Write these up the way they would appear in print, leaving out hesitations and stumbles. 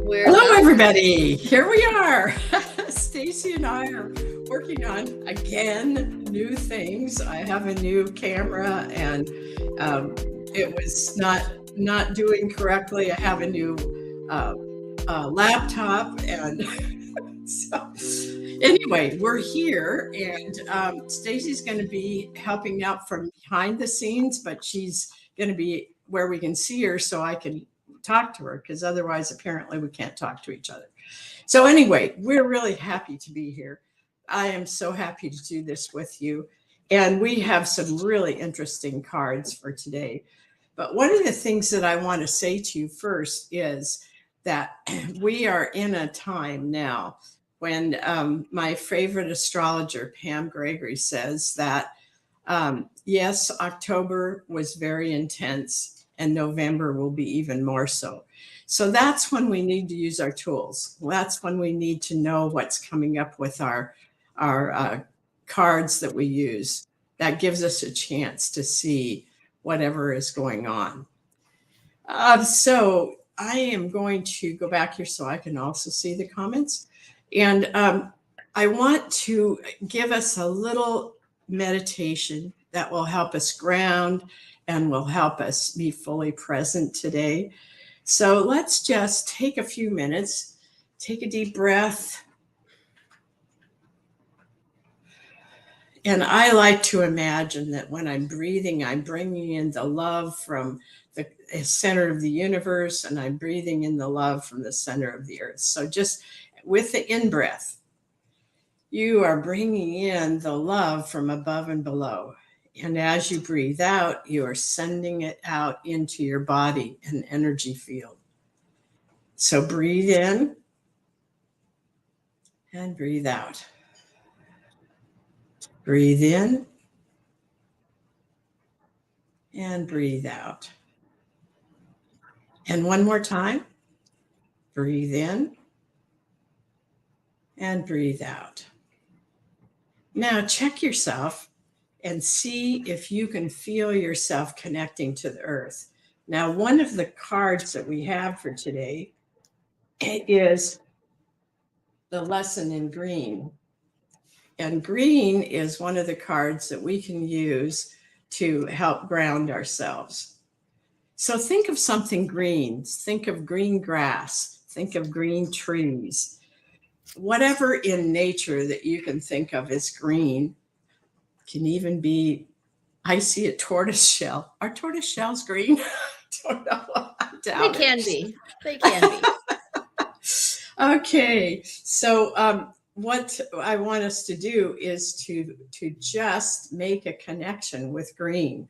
We're Hello, live. everybody. Here we are. Stacy and I are working on again new things. I have a new camera, and it was not doing correctly. I have a new uh, laptop, and so anyway, we're here, and Stacy's going to be helping out from behind the scenes, but she's going to be where we can see her, so I can talk to her because otherwise, apparently, we can't talk to each other. So, anyway, we're really happy to be here. I am so happy to do this with you. And we have some really interesting cards for today. But one of the things that I want to say to you first is that we are in a time now when my favorite astrologer, Pam Gregory, says that yes, October was very intense and November will be even more so. So that's when we need to use our tools. That's when we need to know what's coming up with our cards that we use. That gives us a chance to see whatever is going on. So I am going to go back here so I can also see the comments. And I want to give us a little meditation that will help us ground and will help us be fully present today. So let's just take a few minutes, take a deep breath. And I like to imagine that when I'm breathing, I'm bringing in the love from the center of the universe, and I'm breathing in the love from the center of the earth. So just with the in breath, you are bringing in the love from above and below. And as you breathe out, you are sending it out into your body, an energy field. So breathe in and breathe out. Breathe in and breathe out. And one more time. Breathe in and breathe out. Now check yourself and see if you can feel yourself connecting to the earth. Now, one of the cards that we have for today is the lesson in green. And green is one of the cards that we can use to help ground ourselves. So think of something green. Think of green grass. Think of green trees. Whatever in nature that you can think of as green can even be, I see a tortoise shell. Are tortoise shells green? I don't know. I doubt They can be. They can be. Okay. So what I want us to do is to just make a connection with green.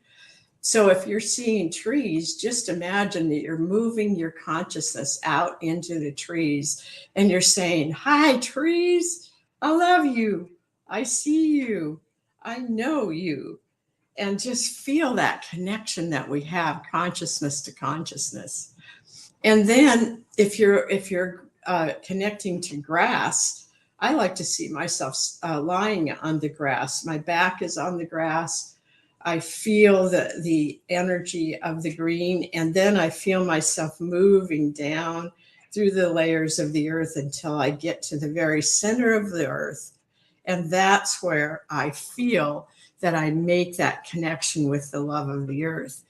So if you're seeing trees, just imagine that you're moving your consciousness out into the trees and you're saying, "Hi, trees. I love you. I see you. I know you." And just feel that connection that we have, consciousness to consciousness. And then if you're connecting to grass, I like to see myself lying on the grass. My back is on the grass. I feel the energy of the green, and then I feel myself moving down through the layers of the earth until I get to the very center of the earth. And that's where I feel that I make that connection with the love of the earth.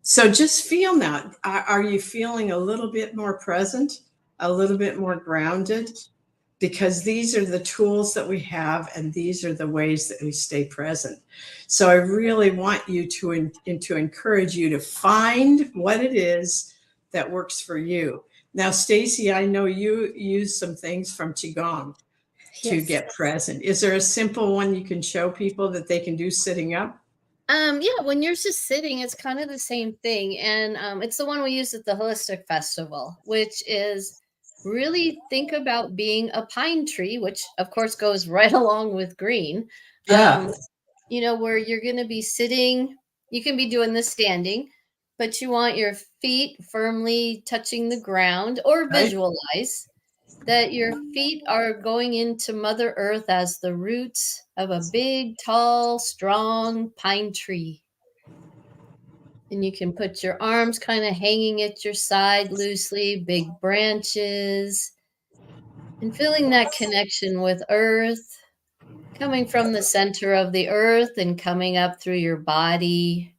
So just feel now. Are you feeling a little bit more present, a little bit more grounded? Because these are the tools that we have, and these are the ways that we stay present. So I really want you to encourage you to find what it is that works for you. Now, Stacy, I know you use some things from Qigong to get present. Is there a simple one you can show people that they can do sitting up? Yeah, when you're just sitting, it's kind of the same thing. And it's the one we use at the Holistic Festival, which is really think about being a pine tree, which of course goes right along with green. Yeah. Where you're going to be sitting, you can be doing this standing, but you want your feet firmly touching the ground, or Right. visualize that your feet are going into Mother Earth as the roots of a big, tall, strong pine tree. And you can put your arms kind of hanging at your side loosely, big branches, and feeling that connection with earth, coming from the center of the earth and coming up through your body,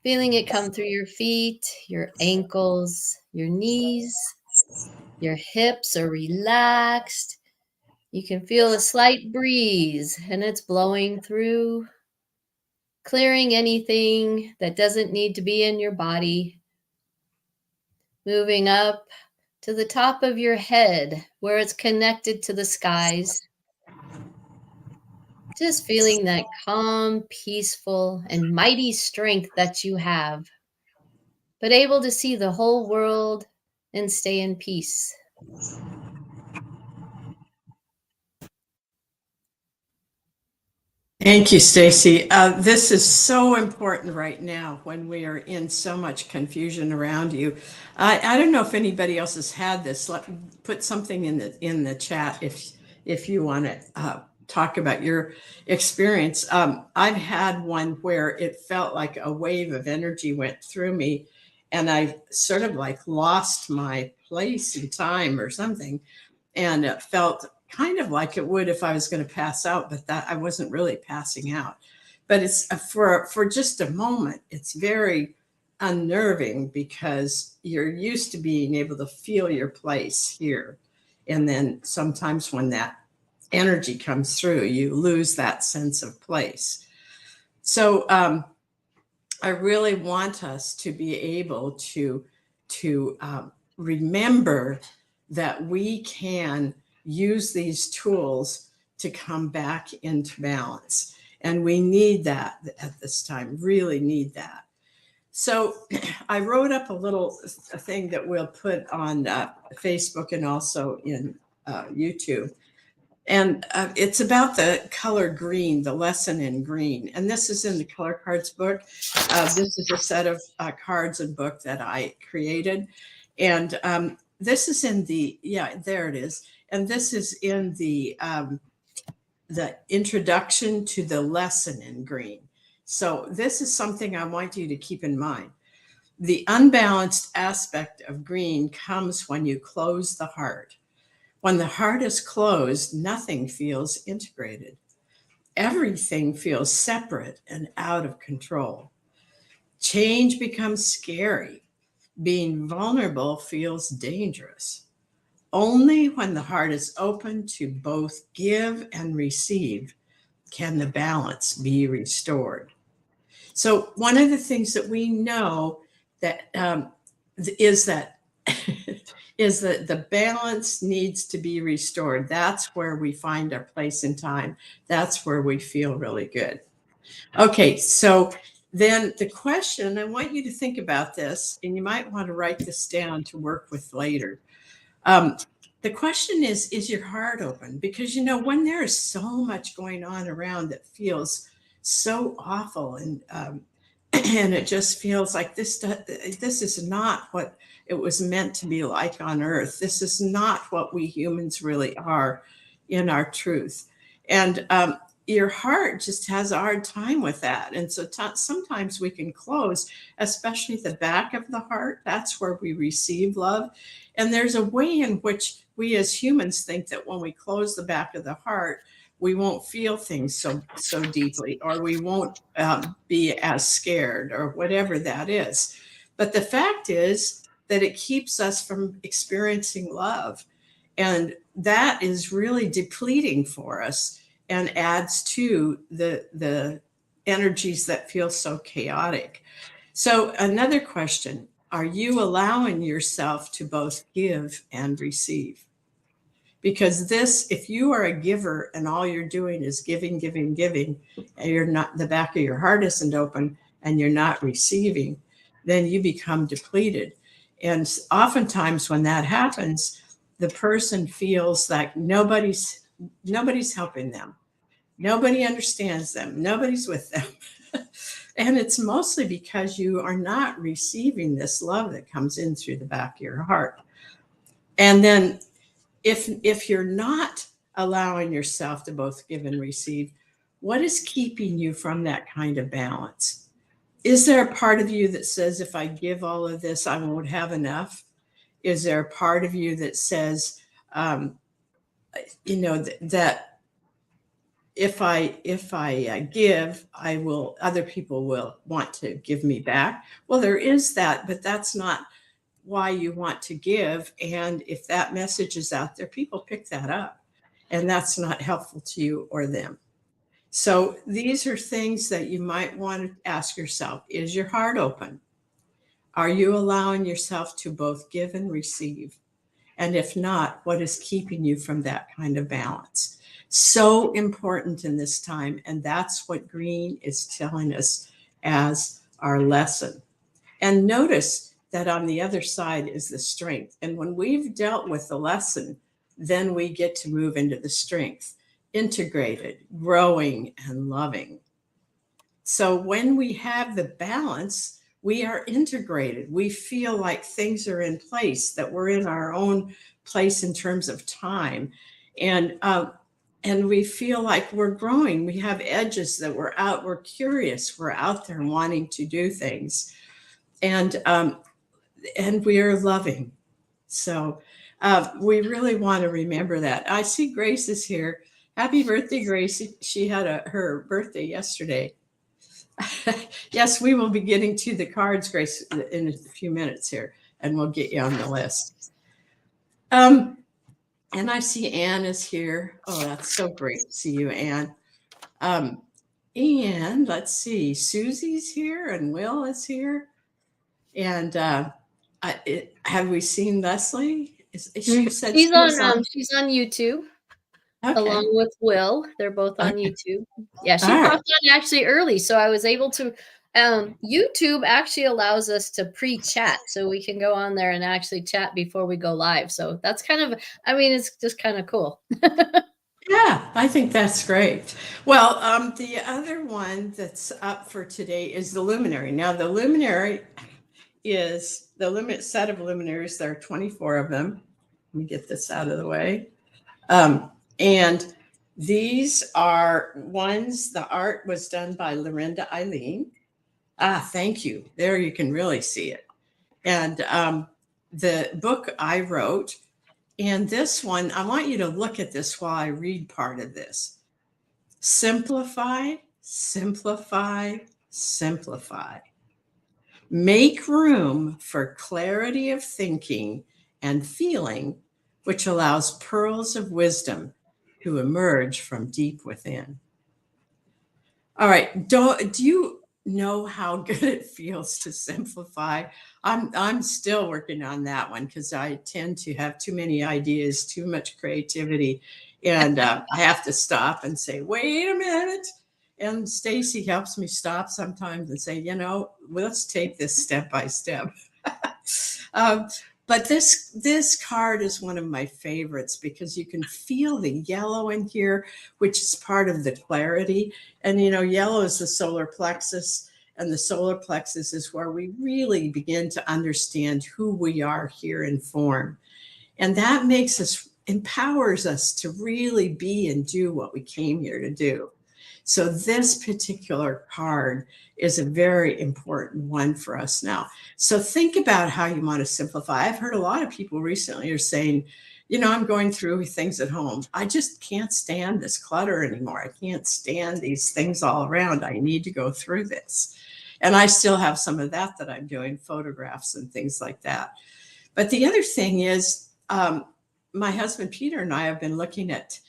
feeling it come through your feet, your ankles, your knees, your hips are relaxed. You can feel a slight breeze and it's blowing through, clearing anything that doesn't need to be in your body, moving up to the top of your head where it's connected to the skies. Just feeling that calm, peaceful, and mighty strength that you have, but able to see the whole world and stay in peace. Thank you, Stacy. This is so important right now when we are in so much confusion around you. I don't know if anybody else has had this. Put something in the chat if you want to talk about your experience. I've had one where it felt like a wave of energy went through me, and I sort of like lost my place in time or something, and it felt kind of like it would if I was going to pass out, but that I wasn't really passing out. But it's for just a moment, it's very unnerving because you're used to being able to feel your place here. And then sometimes when that energy comes through, you lose that sense of place. So I really want us to be able to remember that we can use these tools to come back into balance. And we need that at this time, really need that. So I wrote up a thing that we'll put on Facebook and also in YouTube. And it's about the color green, the lesson in green. And this is in the Color Cards book. This is a set of cards and book that I created. And this is in there it is. And this is in the introduction to the lesson in green. So this is something I want you to keep in mind. The unbalanced aspect of green comes when you close the heart. When the heart is closed, nothing feels integrated. Everything feels separate and out of control. Change becomes scary. Being vulnerable feels dangerous. Only when the heart is open to both give and receive can the balance be restored. So one of the things that we know that is that is that the balance needs to be restored. That's where we find our place in time. That's where we feel really good. Okay, so then the question, I want you to think about this, and you might want to write this down to work with later. The question is your heart open? Because, when there is so much going on around that feels so awful and it just feels like this is not what it was meant to be like on earth. This is not what we humans really are in our truth. And your heart just has a hard time with that. And so sometimes we can close, especially the back of the heart. That's where we receive love. And there's a way in which we as humans think that when we close the back of the heart, we won't feel things so deeply, or we won't be as scared, or whatever that is. But the fact is that it keeps us from experiencing love. And that is really depleting for us and adds to the energies that feel so chaotic. So another question, are you allowing yourself to both give and receive? Because if you are a giver and all you're doing is giving, giving, giving, and you're not, the back of your heart isn't open and you're not receiving, then you become depleted. And oftentimes when that happens, the person feels like nobody's helping them. Nobody understands them. Nobody's with them. And it's mostly because you are not receiving this love that comes in through the back of your heart. And then if you're not allowing yourself to both give and receive, what is keeping you from that kind of balance? Is there a part of you that says, if I give all of this, I won't have enough? Is there a part of you that says, that if I give, other people will want to give me back? Well, there is that, but that's not why you want to give. And if that message is out there, people pick that up, and that's not helpful to you or them. So these are things that you might want to ask yourself. Is your heart open? Are you allowing yourself to both give and receive? And if not, what is keeping you from that kind of balance? So important in this time. And that's what green is telling us as our lesson. And notice that on the other side is the strength. And when we've dealt with the lesson, then we get to move into the strength, integrated, growing, and loving. So when we have the balance, we are integrated. We feel like things are in place, that we're in our own place in terms of time. And we feel like we're growing. We have edges that we're curious, we're out there wanting to do things. And we are loving. So we really want to remember that. I see Grace is here. Happy birthday, Grace. She had her birthday yesterday. Yes, we will be getting to the cards, Grace, in a few minutes here, and we'll get you on the list. And I see Anne is here. Oh, that's so great to see you, Anne. And let's see, Susie's here, and Will is here. And have we seen Leslie? She's on YouTube. Okay. Along with Will. They're both on YouTube. Yeah, she popped on actually early, so I was able to. YouTube actually allows us to pre-chat, so we can go on there and actually chat before we go live. So that's kind of, it's just kind of cool. Yeah, I think that's great. Well, the other one that's up for today is the luminary. Now, the luminary is the limit set of luminaries. There are 24 of them. Let me get this out of the way. And these are ones, the art was done by Lorinda Eileen. Thank you. There you can really see it. And the book I wrote, and this one, I want you to look at this while I read part of this. Simplify, simplify, simplify. Make room for clarity of thinking and feeling, which allows pearls of wisdom to emerge from deep within. All right, do you know how good it feels to simplify? I'm still working on that one because I tend to have too many ideas, too much creativity, and I have to stop and say, wait a minute. And Stacy helps me stop sometimes and say, let's take this step by step. But this card is one of my favorites because you can feel the yellow in here, which is part of the clarity. And, yellow is the solar plexus, and the solar plexus is where we really begin to understand who we are here in form. And that empowers us to really be and do what we came here to do. So this particular card is a very important one for us now. So think about how you want to simplify. I've heard a lot of people recently are saying, I'm going through things at home. I just can't stand this clutter anymore. I can't stand these things all around. I need to go through this. And I still have some of that I'm doing, photographs and things like that. But the other thing is, my husband Peter and I have been looking at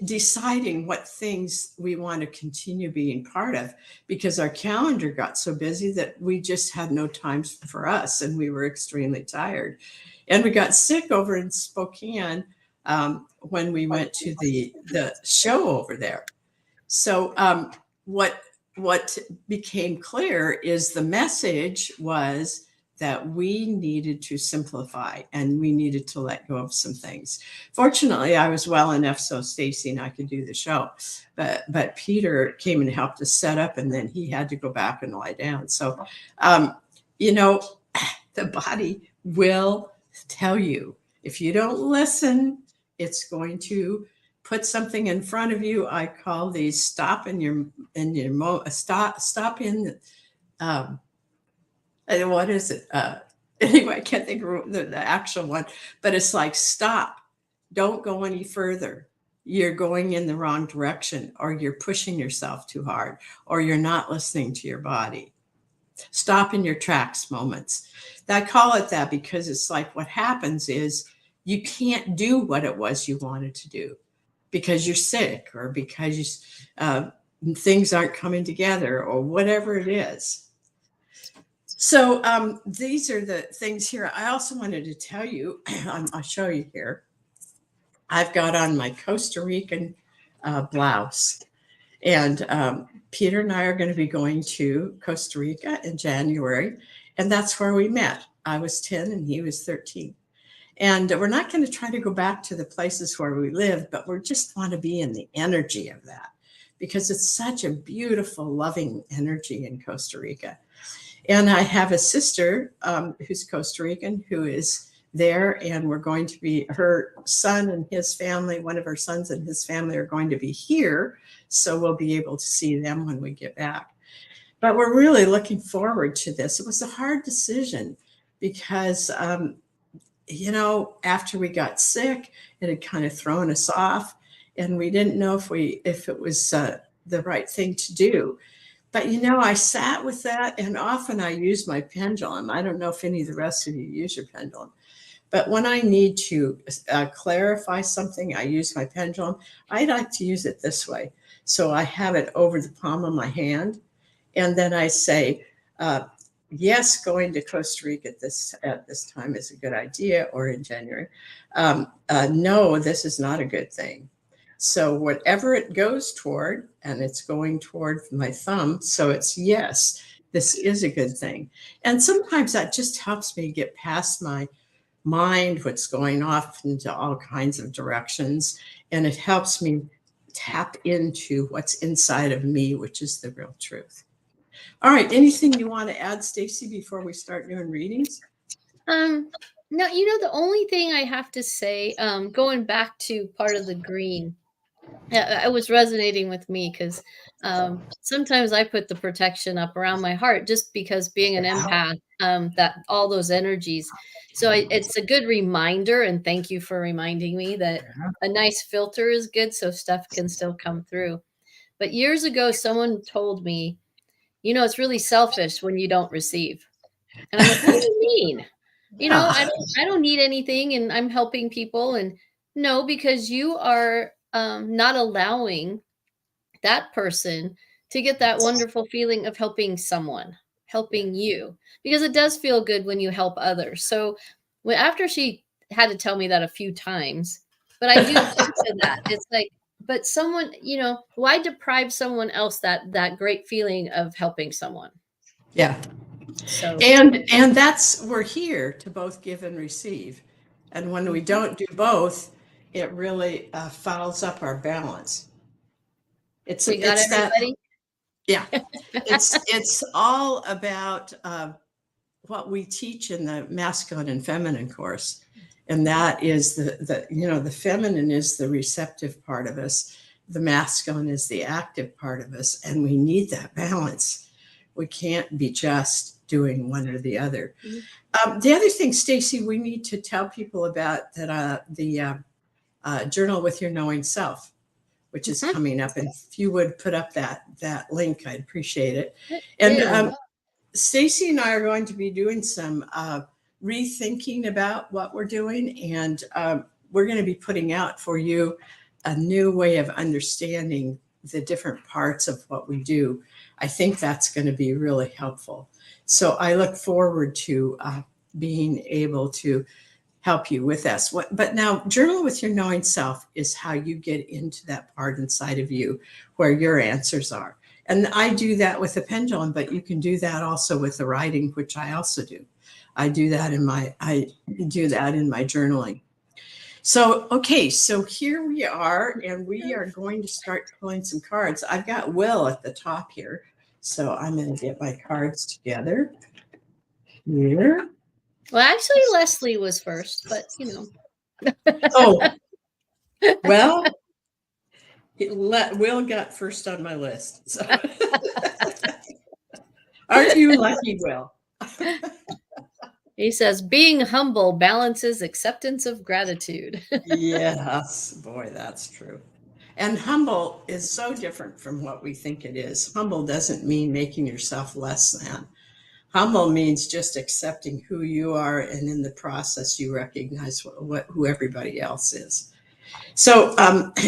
deciding what things we want to continue being part of, because our calendar got so busy that we just had no time for us, and we were extremely tired. And we got sick over in Spokane when we went to the show over there. So what became clear is the message was that we needed to simplify and we needed to let go of some things. Fortunately, I was well enough so Stacy and I could do the show, but Peter came and helped us set up, and then he had to go back and lie down. So, the body will tell you if you don't listen, it's going to put something in front of you. I call these stop in your stop in what is it? Anyway, I can't think of the actual one, but it's like stop, don't go any further. You're going in the wrong direction, or you're pushing yourself too hard, or you're not listening to your body. Stop in your tracks moments. I call it that because it's like what happens is you can't do what it was you wanted to do because you're sick, or because things aren't coming together, or whatever it is. So these are the things here. I also wanted to tell you, I'll show you here. I've got on my Costa Rican blouse. And Peter and I are going to be going to Costa Rica in January. And that's where we met. I was 10 and he was 13. And we're not going to try to go back to the places where we live, but we just want to be in the energy of that, because it's such a beautiful, loving energy in Costa Rica. And I have a sister who's Costa Rican who is there, and we're going to be, her son and his family, one of her sons and his family are going to be here. So we'll be able to see them when we get back. But we're really looking forward to this. It was a hard decision because, after we got sick, it had kind of thrown us off, and we didn't know if it was the right thing to do. But, I sat with that, and often I use my pendulum. I don't know if any of the rest of you use your pendulum, but when I need to clarify something, I use my pendulum. I like to use it this way. So I have it over the palm of my hand, and then I say, yes, going to Costa Rica at this time is a good idea, or in January. No, this is not a good thing. So whatever it goes toward, and it's going toward my thumb, so it's yes, this is a good thing. And sometimes that just helps me get past my mind, what's going off into all kinds of directions, and it helps me tap into what's inside of me, which is the real truth. All right, anything you want to add, Stacy, before we start doing readings? No, the only thing I have to say, going back to part of the green, it was resonating with me because sometimes I put the protection up around my heart just because being an empath, that all those energies. So it's a good reminder, and thank you for reminding me that a nice filter is good so stuff can still come through. But years ago, someone told me, it's really selfish when you don't receive. And I'm like, what do you mean? I don't need anything, and I'm helping people. And no, because you are not allowing that person to get that wonderful feeling of helping someone, helping you, because it does feel good when you help others. So after she had to tell me that a few times, but I do think to that. It's like, but someone, why deprive someone else that great feeling of helping someone? Yeah. So and that's, we're here to both give and receive. And when we don't do both, it really fouls up our balance. It's everybody. That, yeah. it's all about what we teach in the masculine and feminine course. And that is the feminine is the receptive part of us. The masculine is the active part of us. And we need that balance. We can't be just doing one or the other. Mm-hmm. The other thing, Stacy, we need to tell people about that the Journal with Your Knowing Self, which is coming up. And if you would put up that link, I'd appreciate it. And Stacy and I are going to be doing some rethinking about what we're doing. And we're going to be putting out for you a new way of understanding the different parts of what we do. I think that's going to be really helpful. So I look forward to being able to help you with this. But now, Journal with Your Knowing Self is how you get into that part inside of you where your answers are. And I do that with a pendulum, but you can do that also with the writing, which I also do. I do that in my journaling. So, okay, so here we are, and we are going to start pulling some cards. I've got Will at the top here, so I'm going to get my cards together here. Well, actually, Leslie was first, but Oh, well, Will got first on my list. So. Aren't you lucky, Will? He says, being humble balances acceptance of gratitude. Yes, boy, that's true. And humble is so different from what we think it is. Humble doesn't mean making yourself less than. Humble means just accepting who you are, and in the process, you recognize who everybody else is. So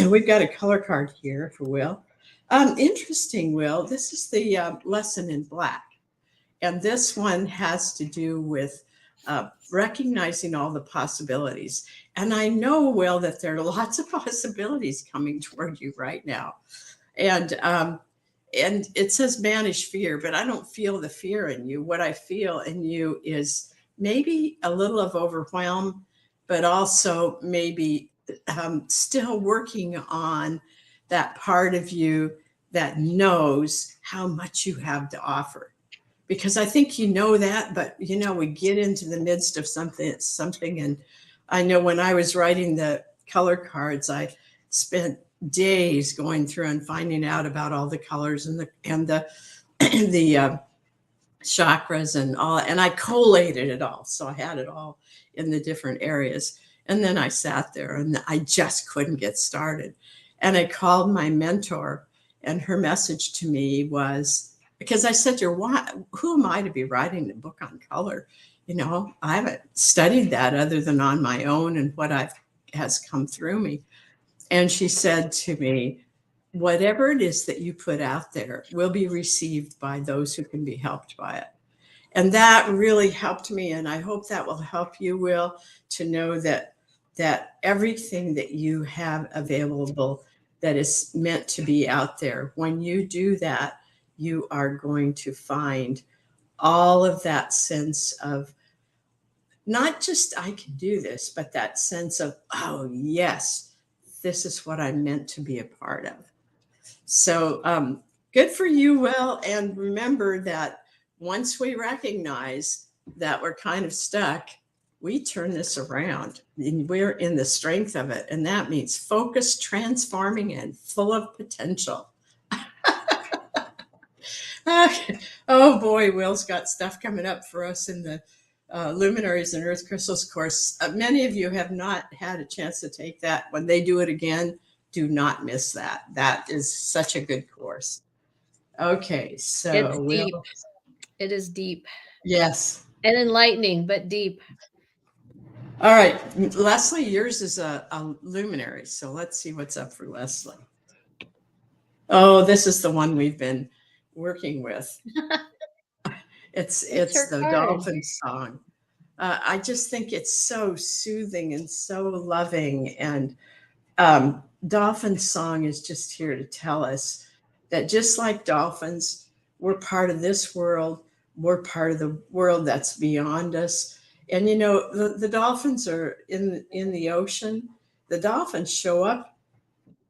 we've got a color card here for Will. Interesting, Will. This is the lesson in black. And this one has to do with recognizing all the possibilities. And I know, Will, that there are lots of possibilities coming toward you right now. And it says banish fear, but I don't feel the fear in you. What I feel in you is maybe a little of overwhelm, but also maybe still working on that part of you that knows how much you have to offer. Because I think you know that, but we get into the midst of something. And I know when I was writing the color cards, I spent days going through and finding out about all the colors and the chakras and all, and I collated it all. So I had it all in the different areas. And then I sat there and I just couldn't get started. And I called my mentor, and her message to me was, because I said to her, who am I to be writing a book on color? I haven't studied that other than on my own and what has come through me. And she said to me, whatever it is that you put out there will be received by those who can be helped by it. And that really helped me. And I hope that will help you, Will, to know that everything that you have available that is meant to be out there, when you do that, you are going to find all of that sense of not just I can do this, but that sense of, oh, yes, this is what I'm meant to be a part of. So good for you, Will. And remember that once we recognize that we're kind of stuck, we turn this around and we're in the strength of it. And that means focused, transforming, and full of potential. Oh boy, Will's got stuff coming up for us in the Luminaries and Earth Crystals course. Many of you have not had a chance to take that. When they do it again, do not miss that. That is such a good course. Okay, so it's deep. It is deep. Yes. And enlightening, but deep. All right, Leslie, yours is a luminary. So let's see what's up for Leslie. Oh, this is the one we've been working with. It's the card. Dolphin song. I just think it's so soothing and so loving. And Dolphin song is just here to tell us that just like dolphins, we're part of this world. We're part of the world that's beyond us. And the dolphins are in the ocean. The dolphins show up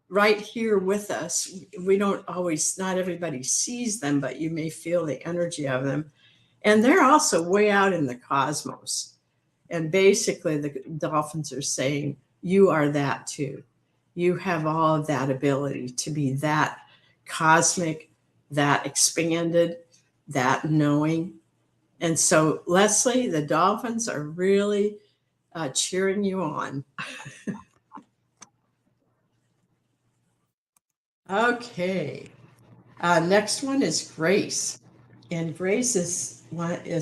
right here with us. We don't always, not everybody sees them, but you may feel the energy of them. And they're also way out in the cosmos. And basically the dolphins are saying, you are that too. You have all of that ability to be that cosmic, that expanded, that knowing. And so, Leslie, the dolphins are really cheering you on. Okay. Next one is Grace. And Grace is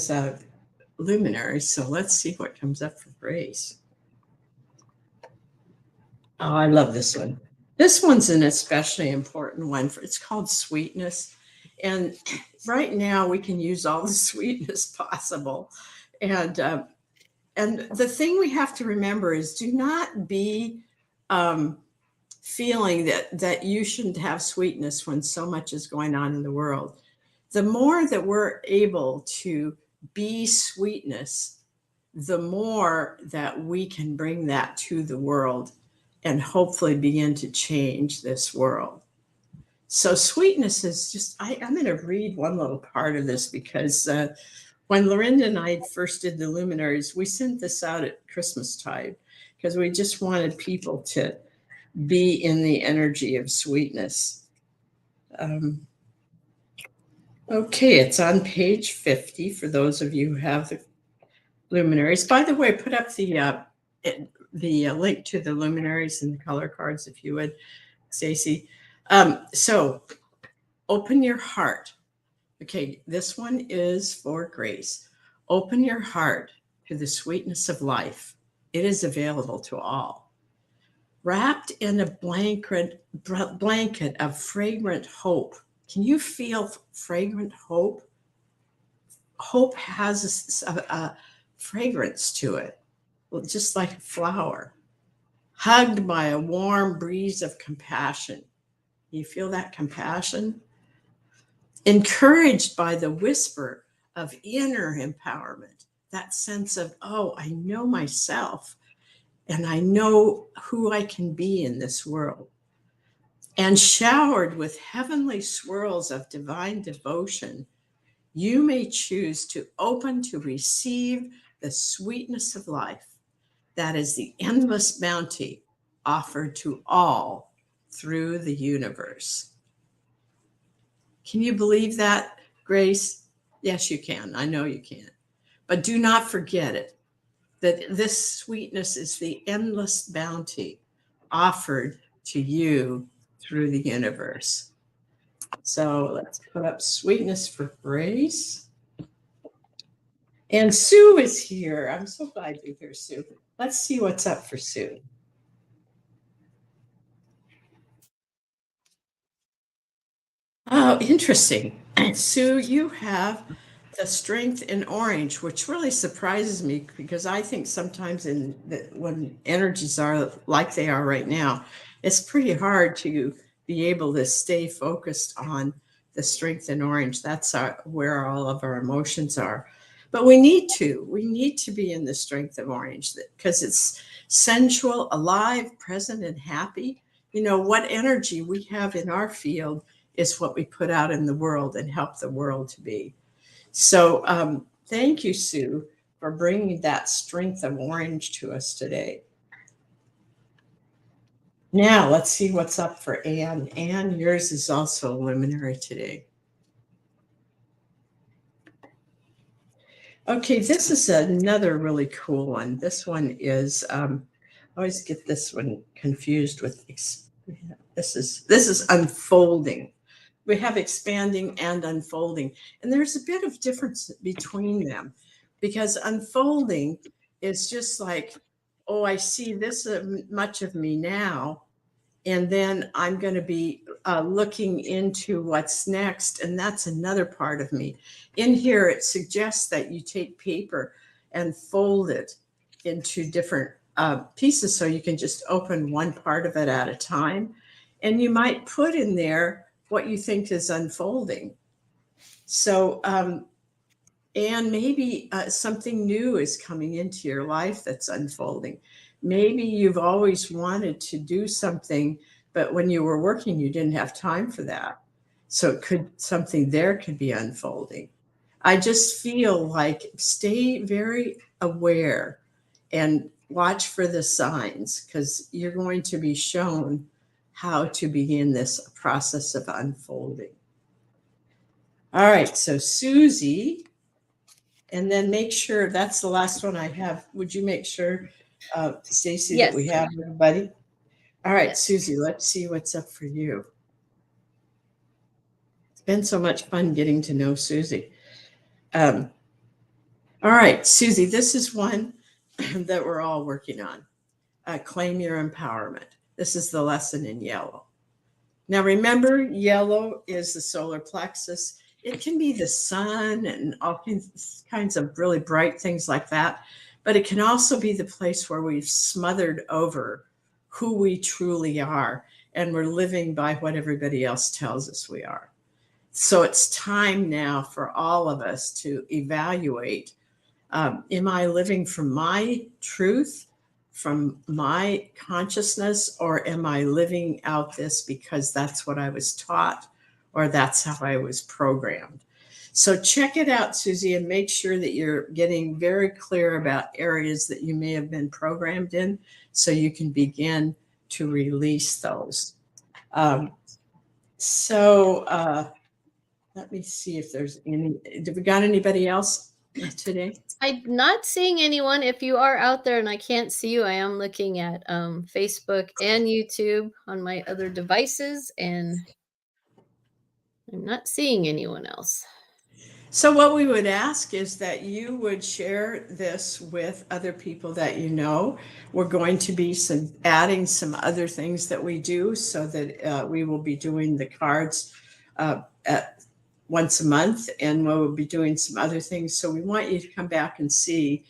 a luminary. So let's see what comes up for Grace. Oh, I love this one. This one's an especially important one. It's called Sweetness. And right now we can use all the sweetness possible. And the thing we have to remember is do not be feeling that you shouldn't have sweetness when so much is going on in the world. The more that we're able to be sweetness, the more that we can bring that to the world and hopefully begin to change this world. So sweetness is just, I'm going to read one little part of this because when Lorinda and I first did the luminaries, we sent this out at Christmas time because we just wanted people to be in the energy of sweetness. Okay, it's on page 50 for those of you who have the luminaries. By the way, put up the link to the luminaries and the color cards, if you would, Stacy. So open your heart. Okay, this one is for Grace. Open your heart to the sweetness of life. It is available to all. Wrapped in a blanket of fragrant hope. Can you feel fragrant hope? Hope has a fragrance to it, just like a flower. Hugged by a warm breeze of compassion. You feel that compassion? Encouraged by the whisper of inner empowerment, that sense of, oh, I know myself and I know who I can be in this world. And showered with heavenly swirls of divine devotion, you may choose to open to receive the sweetness of life. That is the endless bounty offered to all through the universe. Can you believe that, Grace? Yes, you can. I know you can. But do not forget it, that this sweetness is the endless bounty offered to you through the universe. So let's put up sweetness for Grace. And Sue is here. I'm so glad you're here, Sue. Let's see what's up for Sue. Oh, interesting. Sue, you have the strength in orange, which really surprises me because I think sometimes when energies are like they are right now, it's pretty hard to be able to stay focused on the strength in orange. That's where all of our emotions are. But we need to be in the strength of orange because it's sensual, alive, present, and happy. You know, what energy we have in our field is what we put out in the world and help the world to be. So thank you, Sue, for bringing that strength of orange to us today. Now let's see what's up for Anne. Anne, yours is also a luminary today. Okay, this is another really cool one. This one is, I always get this one confused with, this is unfolding. We have expanding and unfolding. And there's a bit of difference between them because unfolding is just like, oh, I see this much of me now. And then I'm going to be looking into what's next. And that's another part of me. In here, it suggests that you take paper and fold it into different pieces so you can just open one part of it at a time. And you might put in there what you think is unfolding. So, and maybe something new is coming into your life that's unfolding. Maybe you've always wanted to do something, but when you were working, you didn't have time for that. So something there could be unfolding. I just feel like stay very aware and watch for the signs because you're going to be shown how to begin this process of unfolding. All right, so Susie, and then make sure that's the last one I have. Would you make sure, Stacy, Yes. that we have everybody? All right, Yes. Susie, let's see what's up for you. It's been so much fun getting to know Susie. All right, Susie, this is one that we're all working on. Claim your empowerment. This is the lesson in yellow. Now, remember, yellow is the solar plexus. It can be the sun and all kinds of really bright things like that. But it can also be the place where we've smothered over who we truly are. And we're living by what everybody else tells us we are. So it's time now for all of us to evaluate, am I living from my truth, from my consciousness, or am I living out this because that's what I was taught or that's how I was programmed? So check it out, Susie, and make sure that you're getting very clear about areas that you may have been programmed in so you can begin to release those. Let me see if there's any. Did we got anybody else today? I'm not seeing anyone. If you are out there and I can't see you, I am looking at Facebook and YouTube on my other devices, and I'm not seeing anyone else. So what we would ask is that you would share this with other people that you know. We're going to be adding some other things that we do, so that we will be doing the cards at once a month, and we'll be doing some other things. So we want you to come back and see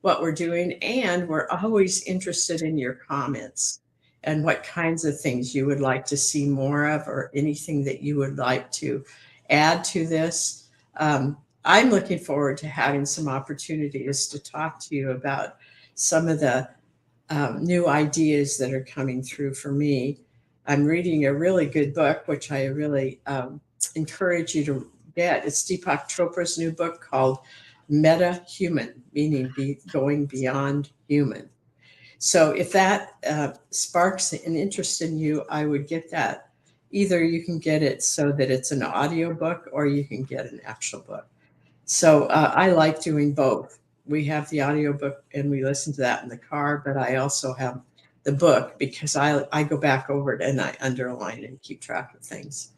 what we're doing, and we're always interested in your comments and what kinds of things you would like to see more of, or anything that you would like to add to this. I'm looking forward to having some opportunities to talk to you about some of the new ideas that are coming through for me. I'm reading a really good book, which I really encourage you to get. It's Deepak Chopra's new book called Meta Human, meaning going beyond human. So if that sparks an interest in you, I would get that. Either you can get it so that it's an audio book, or you can get an actual book. So I like doing both. We have the audio book and we listen to that in the car, but I also have the book because I go back over it and I underline and keep track of things.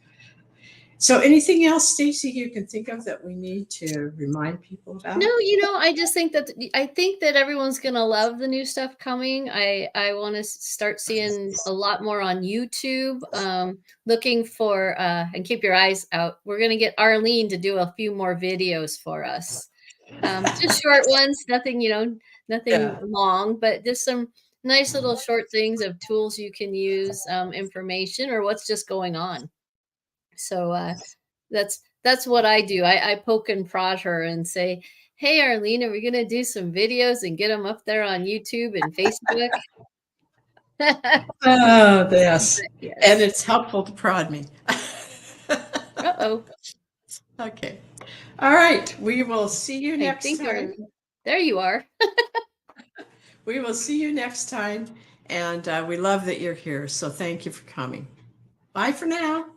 So anything else, Stacy, you can think of that we need to remind people about? No, I just think that everyone's gonna love the new stuff coming. I want to start seeing a lot more on YouTube. Looking for and keep your eyes out. We're gonna get Arlene to do a few more videos for us. Just short ones, nothing Yeah. long, but just some nice little short things of tools you can use, information, or what's just going on. So that's what I do. I poke and prod her and say, "Hey, Arlene, are we gonna do some videos and get them up there on YouTube and Facebook?" Oh, yes. Yes. And it's helpful to prod me. Uh-oh. Okay. All right. We will see you I next think time. there you are. We will see you next time. And we love that you're here. So thank you for coming. Bye for now.